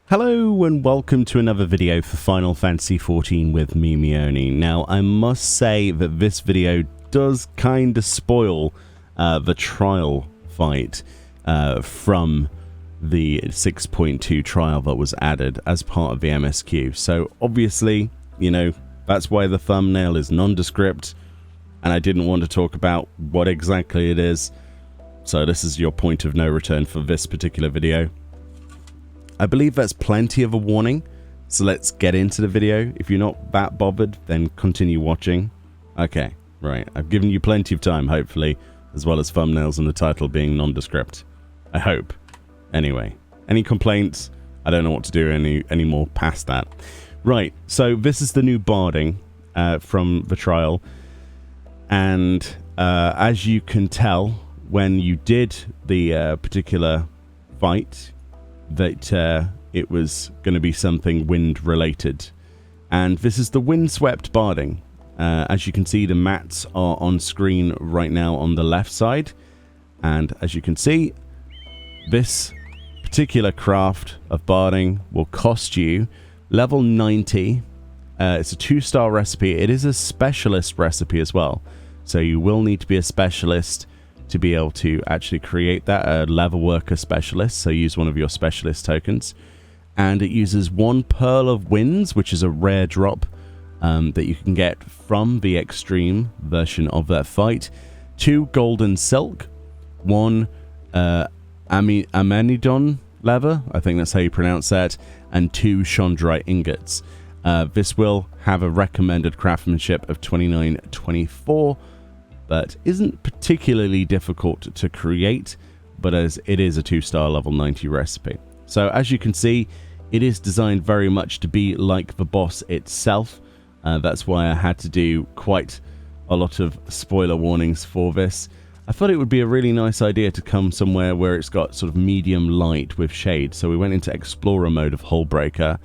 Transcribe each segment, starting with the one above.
Hello and welcome to another video for Final Fantasy XIV with me, Meoni. Now, I must say that this video does kind of spoil the trial fight from the 6.2 trial that was added as part of the MSQ. So, obviously, you know, that's why the thumbnail is nondescript, and I didn't want to talk about what exactly it is. So this is your point of no return for this particular video. I believe that's plenty of a warning, so let's get into the video. If you're not that bothered, then continue watching. Okay, right, I've given you plenty of time, hopefully, as well as thumbnails and the title being nondescript. I hope. Anyway, any complaints? I don't know what to do any more past that. Right, so this is the new Barding from the trial, and as you can tell, when you did the particular fight, that it was going to be something wind related, and this is the windswept Barding. As you can see, the mats are on screen right now on the left side, and as you can see, this particular craft of Barding will cost you level 90. It's a 2-star recipe. It is a specialist recipe as well, so you will need to be a specialist to be able to actually create that, a level worker specialist. So use one of your specialist tokens, and it uses 1 Pearl of Winds, which is a rare drop that you can get from the extreme version of that fight, 2 Golden Silk, 1 Amenidon leather, I think that's how you pronounce that, and 2 Chondrite ingots. This will have a recommended craftsmanship of 29-24, but isn't particularly difficult to create, but as it is a 2-star level 90 recipe. So as you can see, it is designed very much to be like the boss itself. That's why I had to do quite a lot of spoiler warnings for this. I thought it would be a really nice idea to come somewhere where it's got sort of medium light with shade. So we went into Explorer mode of Hullbreaker,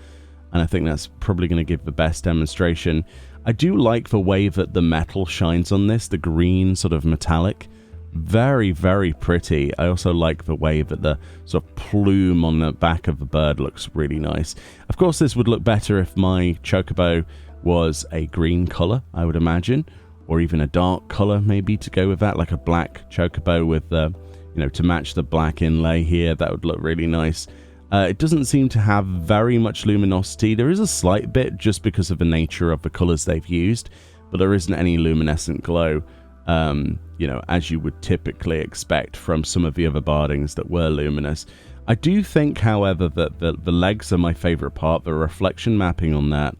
and I think that's probably going to give the best demonstration. I do like the way that the metal shines on this, the green sort of metallic. Very, very pretty. I also like the way that the sort of plume on the back of the bird looks really nice. Of course, this would look better if my chocobo was a green color, I would imagine, or even a dark color maybe to go with that, like a black chocobo with the, you know, to match the black inlay here. That would look really nice. It doesn't seem to have very much luminosity. There is a slight bit just because of the nature of the colors they've used, but there isn't any luminescent glow, you know, as you would typically expect from some of the other Bardings that were luminous. I do think, however, that the legs are my favorite part. The reflection mapping on that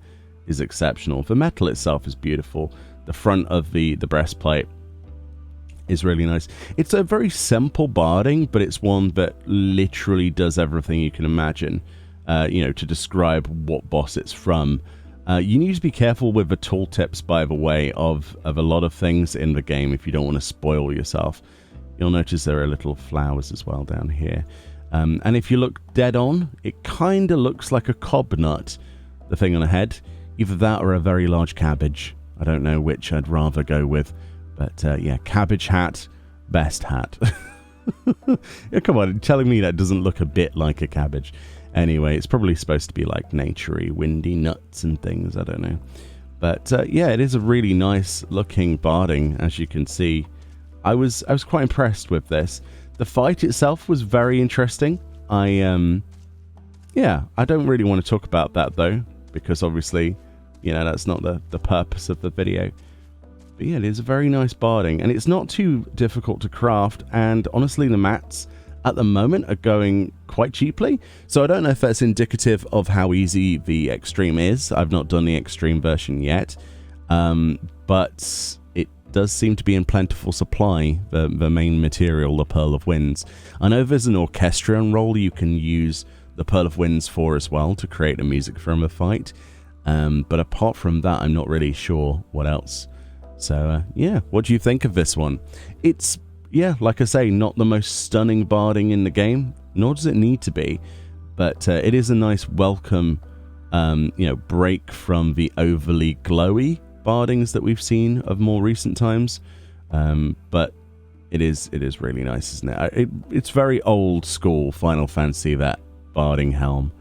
is exceptional. The metal itself is beautiful. The front of the breastplate is really nice. It's a very simple Barding, but it's one that literally does everything you can imagine, you know, to describe what boss it's from. You need to be careful with the tooltips, by the way, of a lot of things in the game if you don't want to spoil yourself. You'll notice there are little flowers as well down here. And if you look dead on, it kind of looks like a cob nut, the thing on the head. Either that or a very large cabbage. I don't know which I'd rather go with. But yeah, cabbage hat, best hat. Yeah, come on, telling me that doesn't look a bit like a cabbage. Anyway, it's probably supposed to be like naturey, windy nuts and things, I don't know. But yeah, it is a really nice looking Barding, as you can see. I was quite impressed with this. The fight itself was very interesting. Yeah, I don't really want to talk about that though, because obviously, you know, that's not the purpose of the video. But yeah, it is a very nice Barding, and it's not too difficult to craft, and honestly the mats at the moment are going quite cheaply, so I don't know if that's indicative of how easy the extreme is. I've not done the extreme version yet, but it does seem to be in plentiful supply, the main material, the Pearl of Winds. I know there's an orchestrion role you can use the Pearl of Winds for as well to create the music from a fight, but apart from that I'm not really sure what else. So, yeah, what do you think of this one? It's, yeah, like I say, not the most stunning Barding in the game, nor does it need to be, but it is a nice welcome, you know, break from the overly glowy Bardings that we've seen of more recent times, but it is really nice, isn't it? It's very old school Final Fantasy, that Barding helm.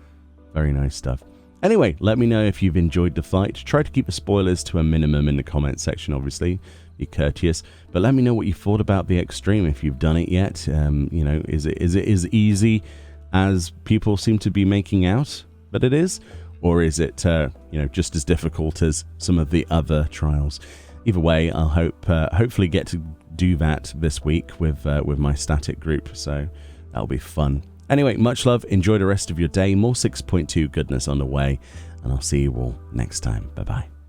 Very nice stuff. Anyway, let me know if you've enjoyed the fight. Try to keep the spoilers to a minimum in the comment section, obviously. Be courteous. But let me know what you thought about the Extreme if you've done it yet. You know, is it as easy as people seem to be making out that it is? Or is it, you know, just as difficult as some of the other trials? Either way, I'll hopefully get to do that this week with my static group. So that'll be fun. Anyway, much love. Enjoy the rest of your day. More 6.2 goodness on the way. And I'll see you all next time. Bye-bye.